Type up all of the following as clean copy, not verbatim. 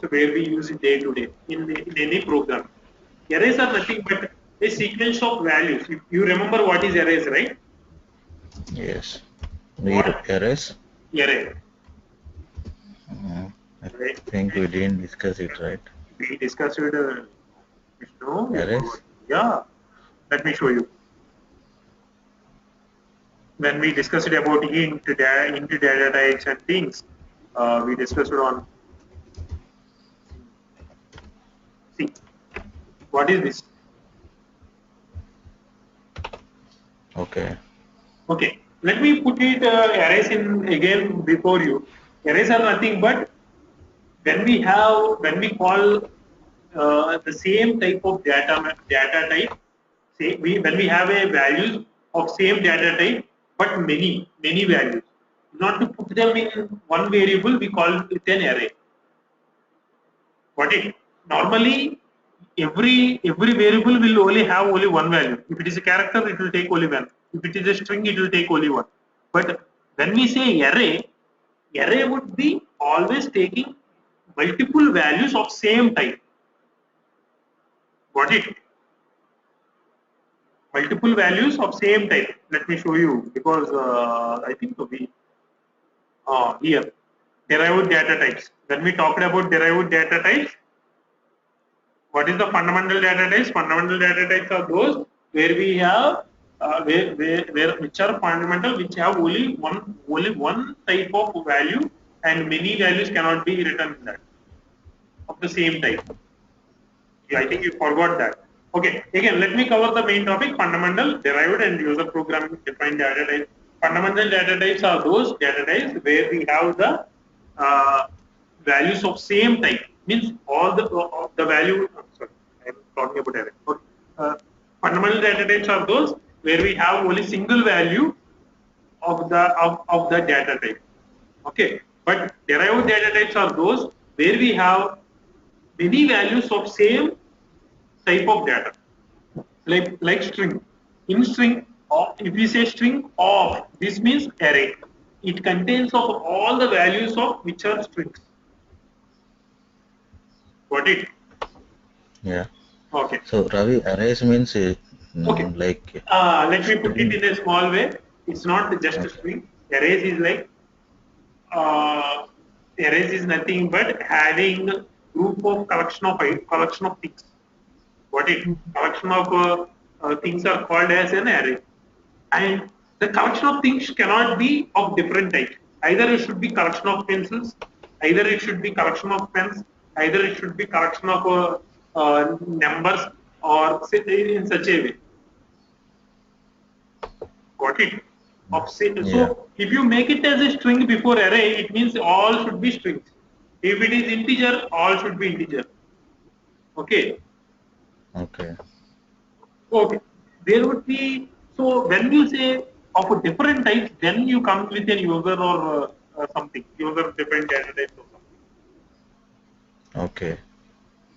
where we use it day to day in any program. Arrays are nothing but a sequence of values. If you remember what is arrays, right? Yes. What Arrays? array? I Right? think we didn't discuss it, right? We discussed it. No, you forgot. Arrays? Yeah, let me show you. When we discussed about int data types and things, we discussed it on. See, what is this? Okay. Okay, let me put it arrays in again before you. Arrays are nothing but when we call the same type of data type. Say when we have a values of same data type, but many values. Not to put them in one variable, we call it an array. Got it? Normally, every variable will only have only one value. If it is a character, it will take only one. If it is a string, it will take only one. But when we say array would be always taking multiple values of same type. Got it? Multiple values of same type. Let me show you because I think we here derived data types. When we talked about derived data types, what is the fundamental data types? Fundamental data types are those where we have where which are fundamental, which have only one type of value, and many values cannot be written in that of the same type. I think you forgot that. Okay, again, let me cover the main topic: fundamental, derived, and user programming defined data types. Fundamental data types are those data types where we have the values of same type. Means all the value. Sorry, I'm talking about array. Okay. Fundamental data types are those where we have only single value of the data type. Okay, but derived data types are those where we have many values of same type of data, like string. In string, if we say string of, this means array. It contains of all the values of which are strings. Got it? Yeah. Okay. So Ravi, arrays means Okay. like Let me put it string. in a small way. It's not just a Okay. string. Arrays is like uh, arrays is nothing but having a group of collection of things. What it collection of things are called as an array, and the collection of things cannot be of different types. Either it should be collection of pencils, either it should be collection of pens, either it should be collection of numbers, or in such a way. Got it? Yeah. So if you make it as a string before array, it means all should be strings. If it is integer, all should be integer. Okay. Okay. Okay. There would be, so when you say of a different types, then you come with an user or something, user different data types or something. Okay.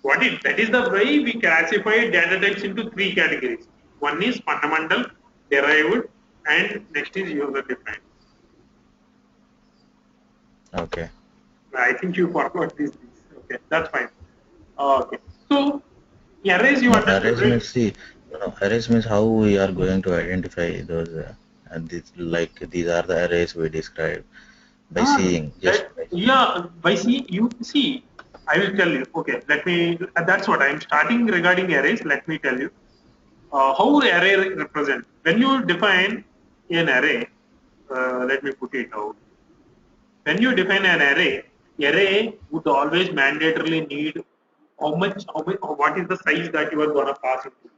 What is that is the way we classify data types into three categories. One is fundamental, derived, and next is user defined. Okay. I think you forgot this. Okay, that's fine. Okay. So arrays you No, understood, arrays right? means see, no, arrays means how we are going to identify those, and this, like these are the arrays we describe by Ah, seeing, just that by seeing. yeah. By see you see, I will tell you. Okay, let me. That's what I am starting regarding arrays. Let me tell you how array represent. When you define an array, let me put it out. When you define an array would always mandatorily need how much, what is the size that you are gonna pass into.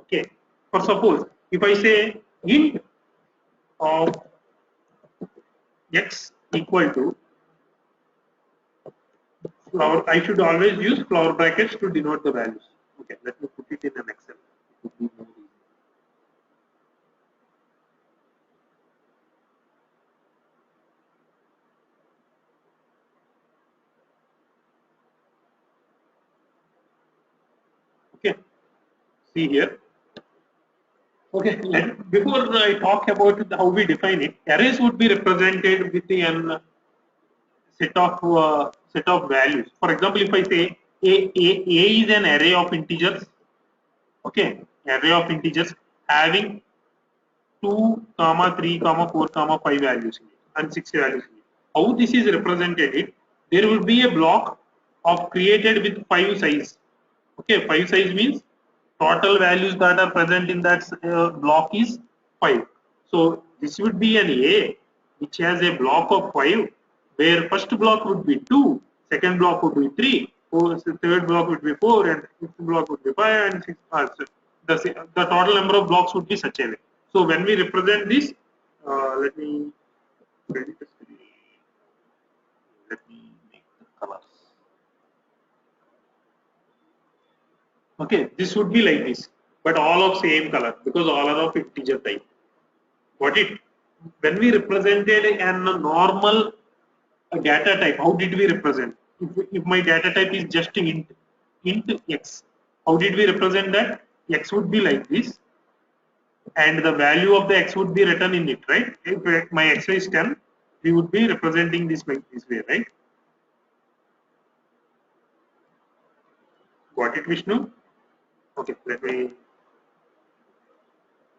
Okay. For suppose if I say int of x equal to flower, I should always use flower brackets to denote the values. Okay, let me put it in an Excel. It would be more easy. Okay, see here. Okay, before I talk about how we define it, arrays would be represented with an set of set of values. For example, if I say A is an array of integers, okay, array of integers having 2, 3, 4, 5 values in it and 6 values in it. How this is represented? There will be a block of created with 5 size. Okay, 5 size means total values that are present in that block is 5. So this would be an A which has a block of 5, where first block would be 2, second block would be 3, third block would be 4, and fifth block would be 5, and sixth. The total number of blocks would be such a way. So when we represent this, let me make the colors. Okay, this would be like this, but all of same color because all are of integer type. Got it? When we represented a normal data type, how did we represent? If my data type is just int x, how did we represent that? X would be like this, and the value of the x would be written in it, right? If my x is 10, we would be representing this like this way, right? Got it, Vishnu? Okay, let me.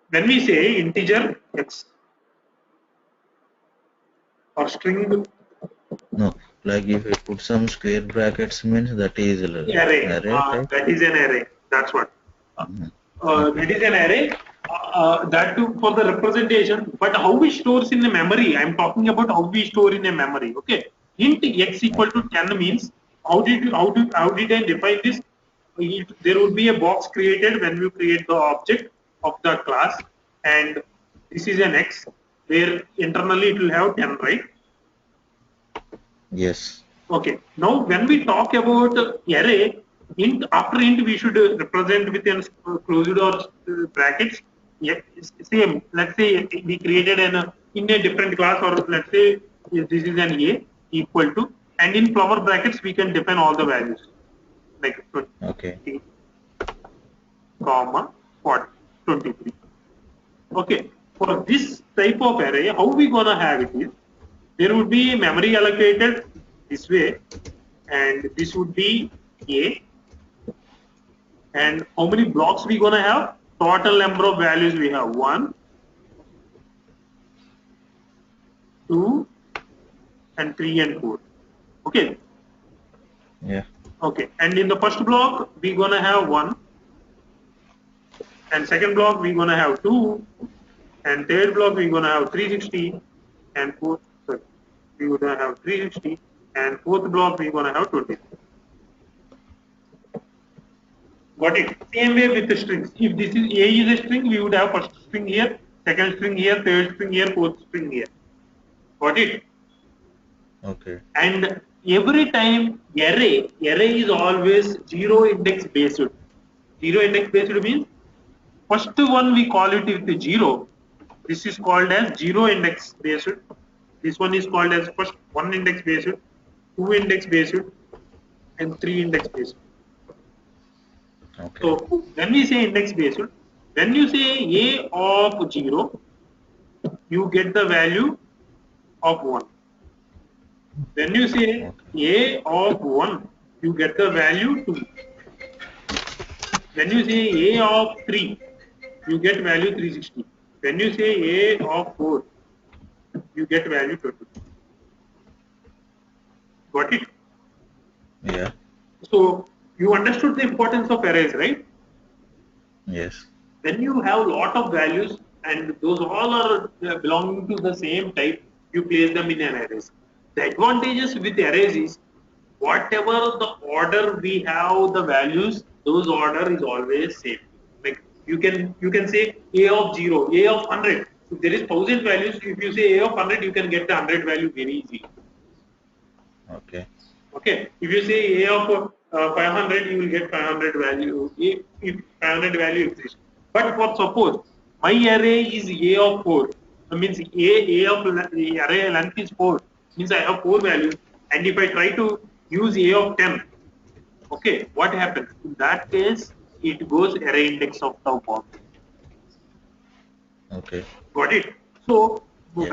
When we say integer x or string, No, like if you put some square brackets means that is array, type. that is an array. That's what. Okay. That is an array. That too for the representation. But how we stores in the memory? I'm talking about how we store in a memory. Okay. Int x equal to 10 means how did I define this? There would be a box created when you create the object of the class, and this is an x where internally it will have 10, right? Yes. Okay. Now, when we talk about array, after int we should represent with closed or brackets. Yeah, same. Let's say we created in a different class, or let's say this is an a equal to, and in flower brackets we can define all the values like 20, Okay. comma 40, 23. Okay. For this type of array, how we gonna have it is, there would be memory allocated this way, and this would be A, and how many blocks we gonna have? Total number of values we have 1, 2, and 3 and 4. Okay. Yeah. Okay. And in the first block we gonna have 1, and second block we gonna have 2, and third block we gonna have 360, and fourth we gonna have 360, and fourth block we gonna have 20. Got it? Same way with the strings. If this is A is a string, we would have first string here, second string here, third string here, fourth string here. Got it? Okay. And every time array is always 0 index based. 0 index based means first one we call it with the 0. This is called as 0 index based. This one is called as first 1 index based, 2 index based, and 3 index based. Okay. So when we say index based, when you say a of 0, you get the value of 1. When you say a of 1, you get the value 2. When you say a of 3, you get value 360. When you say a of 4, you get value 22. Got it? Yeah. So you understood the importance of arrays, right? Yes. When you have lot of values and those all are belonging to the same type, you place them in an arrays. The advantages with arrays is whatever the order we have the values, those order is always same. Like you can say a of 0, a of 100. If there is 1000 values, if you say a of 100, you can get the 100 value very easily. Okay. Okay. If you say a of 500, you will get 500 value if 500 value exists. But for suppose my array is a of 4, that means a of the array length is 4, means I have 4 values, and if I try to use a of 10, okay, what happens? In that case, it goes array index of the object. Okay. Got it? So Yeah.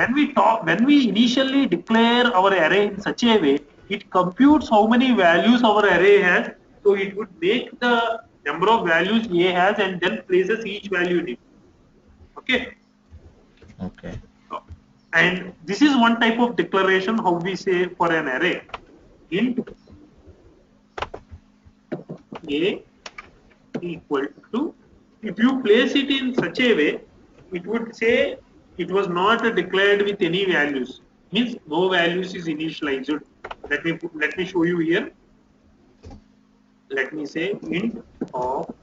when we initially declare our array in such a way, it computes how many values our array has. So it would make the number of values A has and then places each value in it. Okay. Okay. And this is one type of declaration how we say for an array. Int A equal to, if you place it in such a way, it would say it was not declared with any values, means no values is initialized. Let me show you here. Let me say int of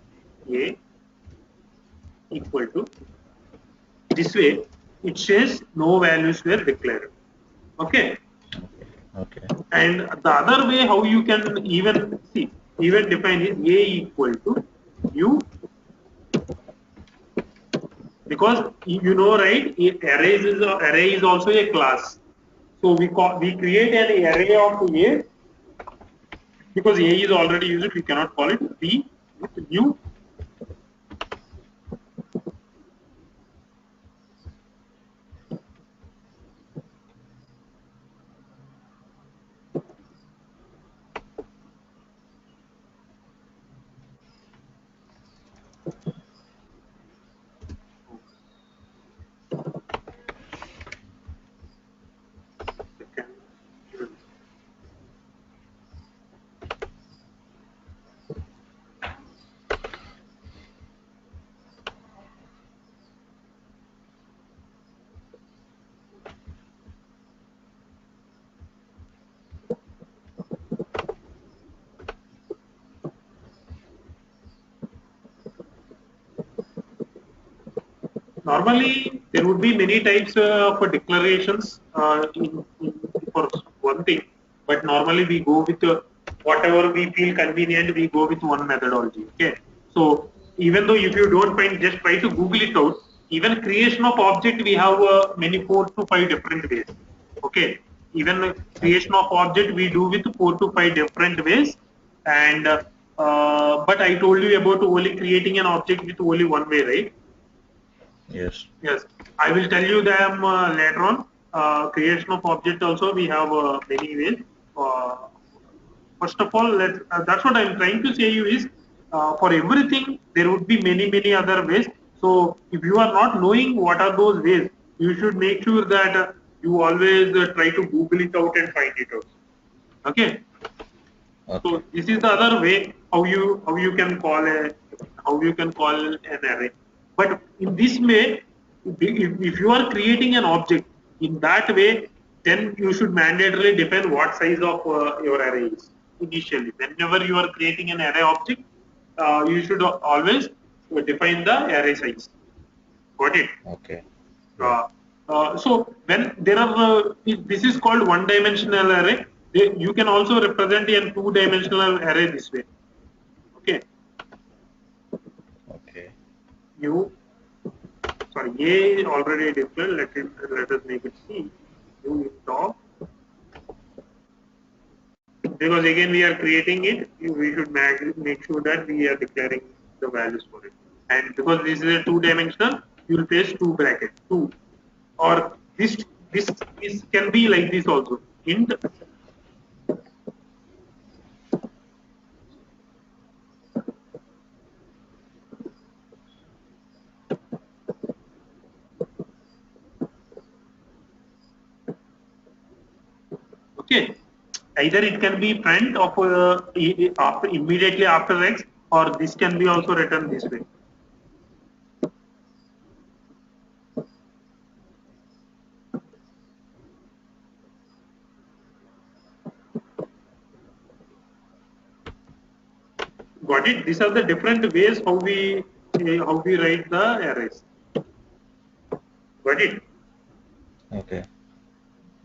A equal to, this way it says no values were declared. Okay. Okay. And the other way how you can even see, even define is A equal to U, because you know, right, array is also a class. So we create an array of A, because A is already used, we cannot call it B with new. Normally, there would be many types of declarations for one thing, but normally we go with whatever we feel convenient. We go with one methodology. Okay, so even though if you don't find, just try to Google it out. Even creation of object, we have many 4 to 5 different ways. Okay, even creation of object we do with 4 to 5 different ways, and but I told you about only creating an object with only one way, right? Yes. Yes, I will tell you them later on. Creation of object also we have many ways. Uh, First of all, that's what I'm trying to say you is, for everything there would be many other ways. So if you are not knowing what are those ways, you should make sure that you always try to Google it out and find it out. Okay. Okay. So this is the other way how you can call an array. But in this way, if you are creating an object in that way, then you should mandatorily define what size of your array is initially. Whenever you are creating an array object, you should always define the array size. Got it? Okay. Yeah. So when there are, this is called one-dimensional array. You can also represent a two-dimensional array this way. Okay. Okay. A already declared. Let us make it C. U top. Because again we are creating it, we should make sure that we are declaring the values for it. And because this is a two-dimensional, you will place two brackets, two. Or this can be like this also. Int okay, either it can be front of after, immediately after X, or this can be also written this way. Got it? These are the different ways how we write the arrays. Got it? Okay.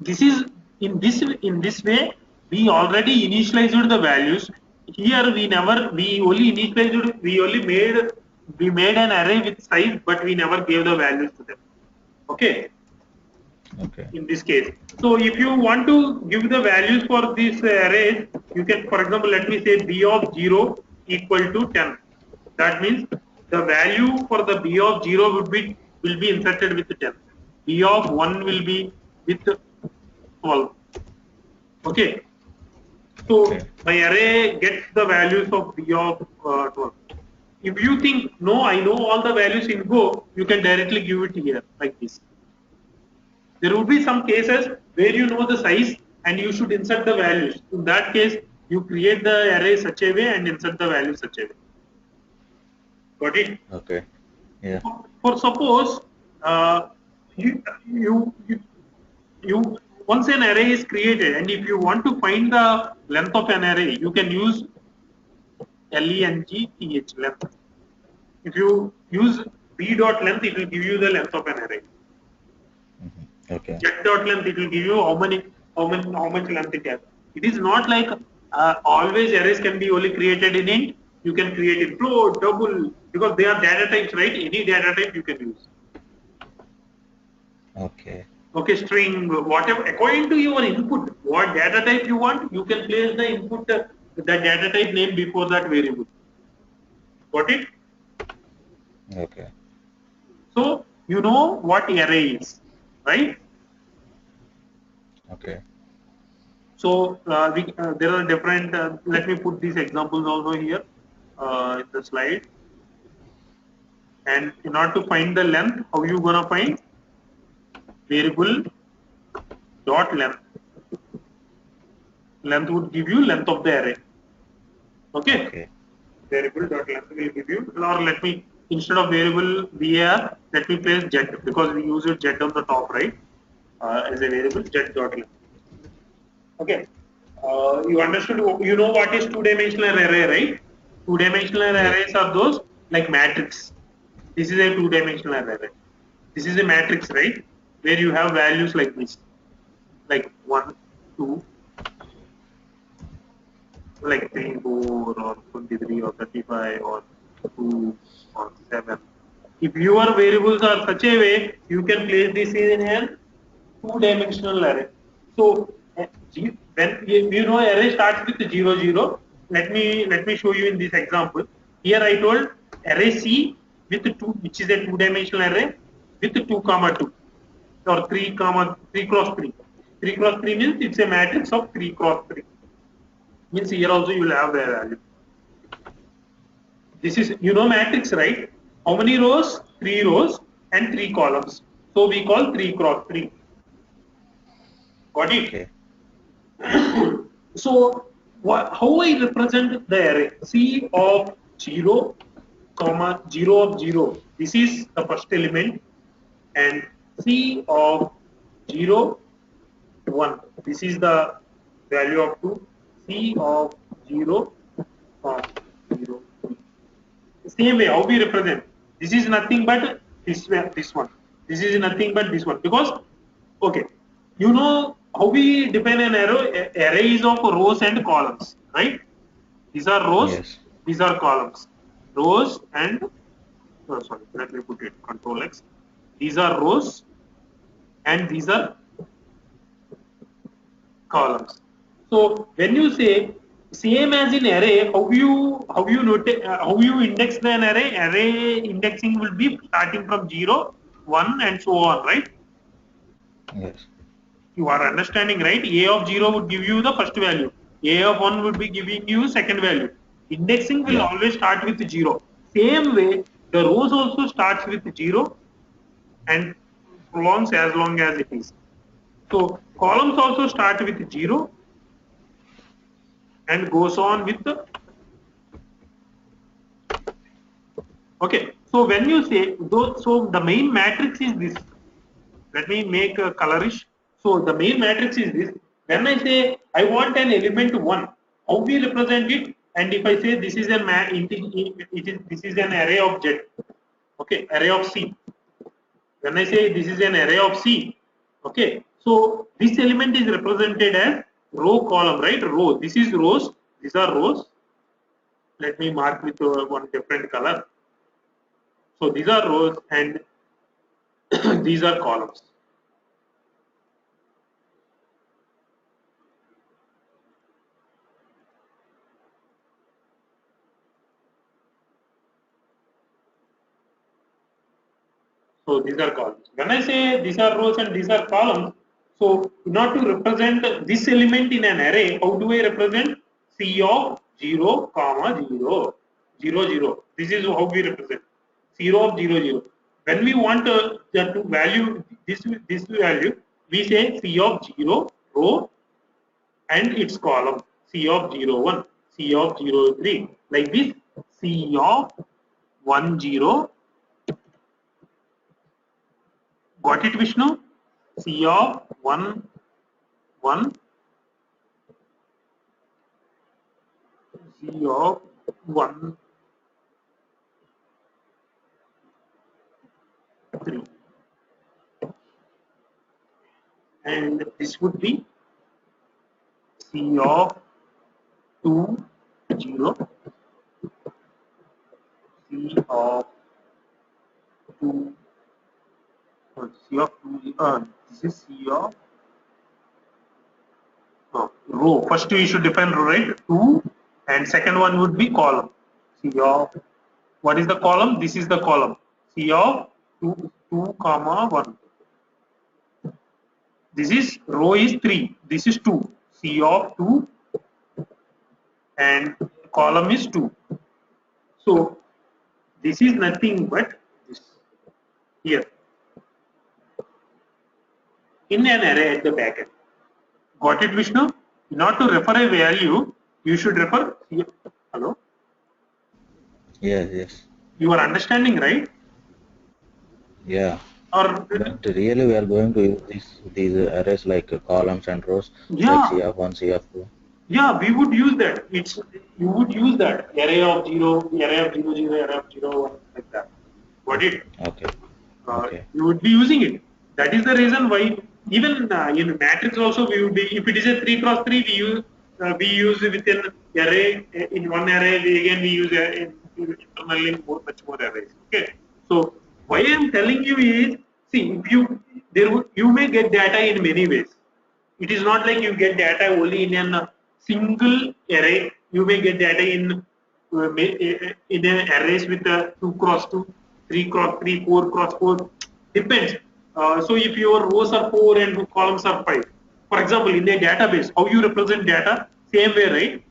This is in this way we already initialized the values. Here we only initialized, we made an array with size, but we never gave the values to them. Okay. Okay. In this case, so if you want to give the values for this array, you can, for example, let me say b of 0 equal to 10. That means the value for the b of 0 will be inserted with 10. B of 1 will be with 12. Okay. So Okay. my array gets the values of B of 12. If you think, no, I know all the values in Go, you can directly give it here like this. There would be some cases where you know the size and you should insert the values. In that case, you create the array such a way and insert the value such a way. Got it? Okay. Yeah. For suppose uh, you, you you you once an array is created and if you want to find the length of an array, you can use length length. If you use b dot length, it will give you the length of an array. Okay. Get dot length, it will give you how much length it has. It is not like always arrays can be only created in int. You can create in float, double, because they are data types, right? Any data type you can use. Okay. Okay, string, whatever, according to your input, what data type you want, you can place the input, the data type name before that variable. Got it? Okay. So you know what array is, right? Okay. So there are different. Let me put these examples also here in the slide. And in order to find the length, how you gonna find variable dot length? Length would give you length of the array. Okay. Okay. Variable dot length will give you. Or let me instead of variable var, let me place jet because we use it jet on the top, right? As a variable jet dot length. Okay. You understood, you know what is two-dimensional array, right? Two-dimensional Yes. arrays are those like matrix. This is a two-dimensional array. This is a matrix, right? Where you have values like this, like 1, 2, like 3, 4, or 23, or 35, or 2, or 7. If your variables are such a way, you can place this in a two-dimensional array. So when you know array starts with 0 0, let me show you in this example. Here I told array C with 2, which is a two-dimensional array with 2 comma 2 or 3 comma 3 cross 3. 3 cross 3 means it's a matrix of 3 cross 3. Means here also you will have the value. This is, you know, matrix, right? How many rows? 3 rows and 3 columns. So we call 3 cross 3. Got it? Okay. So how I represent the array? C of 0, comma 0 of 0. This is the first element, and C of 0, 1. This is the value of 2. C of 0, comma 0, 3. Same way, how we represent? This is nothing but this one. This is nothing but this one. Because, okay, you know how we define an array? Array is of rows and columns, right? These are rows, Yes. these are columns. Rows and, oh, sorry, let me put it, Control X. These are rows and these are columns. So when you say same as in array, how you index an array? Array indexing will be starting from 0, 1, and so on, right? Yes. You are understanding, right? A of 0 would give you the first value. A of 1 would be giving you second value. Indexing will Yeah. always start with 0. Same way, the rows also starts with 0 and prolongs as long as it is. So columns also start with 0 and goes on with the, okay. So when you say, so the main matrix is this. Let me make a colorish. So the main matrix is this. When I say I want an element 1, how we represent it? And if I say this is an this is an array of Z, okay, array of C. When I say this is an array of C, okay, so this element is represented as row column, right? Row. This is rows. These are rows. Let me mark with one different color. So these are rows and these are columns. So these are columns. When I say these are rows and these are columns, So in order to represent this element in an array, how do I represent? C of 0, comma 0, 0, 0. This is how we represent 0 of 0, 0. When we want to value this value, we say C of 0 row and its column, C of 0, 1, C of 0, 3, like this, C of 1, 0. Got it, Vishnu? C of 1, 1, C of 1, 3. And this would be C of 2, 0, C of 2, C of 2, this is C of row. First we should define row, right? 2, and second one would be column. C of, what is the column? This is the column. C of 2, 2 comma 1. This is row is 3. This is 2. C of 2 and column is 2. So this is nothing but this here in an array at the back end. Got it, Vishnu? Not to refer a value, you should refer here. Hello? Yes, yes. You are understanding, right? Yeah. Or But really we are going to use these arrays like columns and rows, yeah, like C of 1, C of 2. yeah, we would use that. You would use that array of 0, array of 0, 0, array of 0, 1, like that. Got it? Okay. Okay. You would be using it. That is the reason why even in matrix also we would be, if it is a 3 cross 3, we use within array, in one array we use internally much more arrays. Okay. So why I am telling you is, see, if you may get data in many ways. It is not like you get data only in a single array. You may get data in an arrays with 2 cross 2, 3 cross 3, 4 cross 4. Depends. So if your rows are 4 and columns are 5, for example, in a database, how you represent data? Same way, right?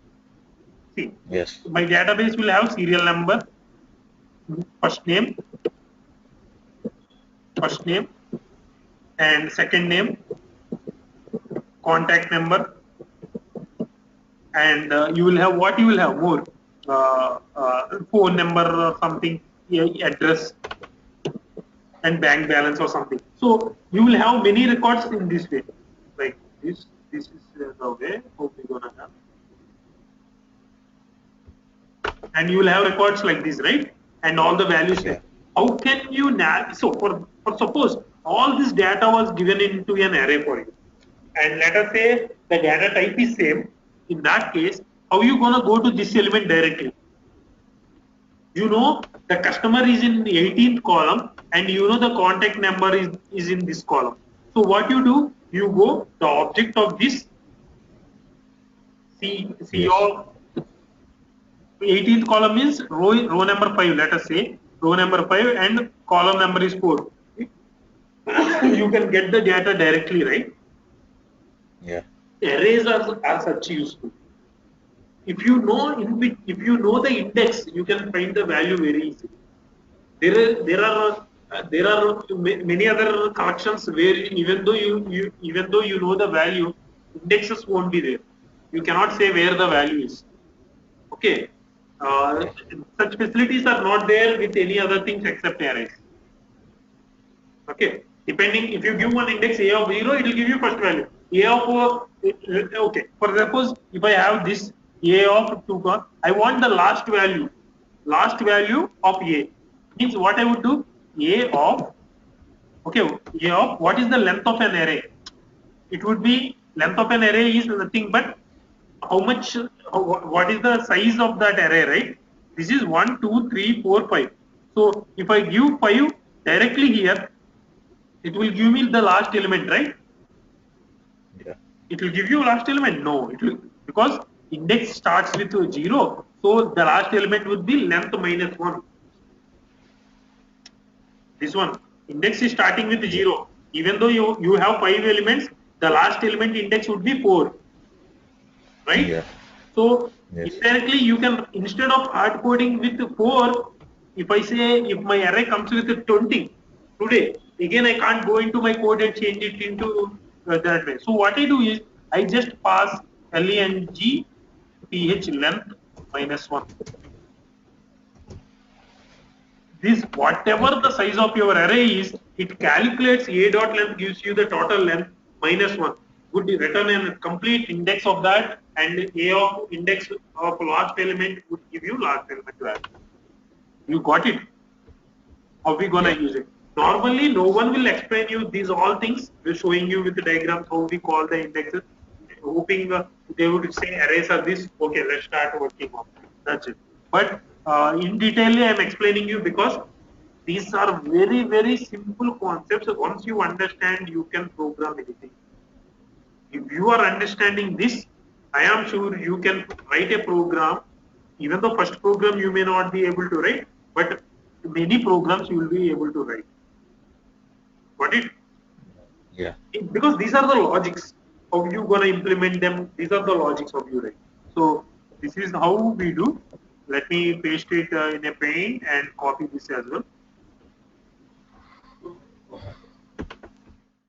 See, Yes. my database will have serial number, first name, and second name, contact number, and you will have what you will have more phone number or something, address, and bank balance or something. So you will have many records in this way, like this. This is the way how we gonna have, and you will have records like this, right? And all the values. Yeah. How can you now? So for suppose all this data was given into an array for you, and let us say the data type is same. In that case, how you gonna go to this element directly? You know the customer is in the 18th column, and you know the contact number is in this column. So what you do? You go the object of this C Yes. of 18th column is row number 5. Let us say row number 5 and column number is 4. You can get the data directly, right? Yeah. Arrays are such useful. If you know the index, you can find the value very easily. There are many other collections where even though you know the value, indexes won't be there. You cannot say where the value is. Okay, Yes. such facilities are not there with any other things except arrays. Okay, depending, if you give one index a of 0, it will give you first value. A of okay. For suppose if I have this a of 2, I want the last value of a. Means what I would do, a of, okay, a of, what is the length of an array? It would be, length of an array is nothing but how much, what is the size of that array, right? This is 1, 2, 3, 4, 5. So if I give 5 directly here, it will give me the last element, right? Yeah. It will give you last element? No, it will, because index starts with 0. So the last element would be length minus 1. This one, index is starting with 0. Even though you have 5 elements, the last element index would be 4, right? Yeah. So Yes. indirectly you can, instead of hard coding with 4, if I say if my array comes with 20 today, again I can't go into my code and change it into that way. So what I do is I just pass len th length -1. This, whatever the Okay. size of your array is, it calculates a dot length, gives you the total length -1. Would you return a complete index of that, and a of index of last element would give you last element value. You got it? How we gonna Yeah. use it? Normally, no one will explain you these all things. We're showing you with the diagrams how we call the indexes. Hoping they would say arrays are this. Okay, let's start working on that. That's it. But in detail, I'm explaining you because these are very simple concepts. Once you understand, you can program anything. If you are understanding this, I am sure you can write a program. Even the first program you may not be able to write, but many programs you will be able to write. Got it? Yeah. Because these are the logics. How you gonna implement them? These are the logics of you, right? So this is how we do. Let me paste it in a pane and copy this as well.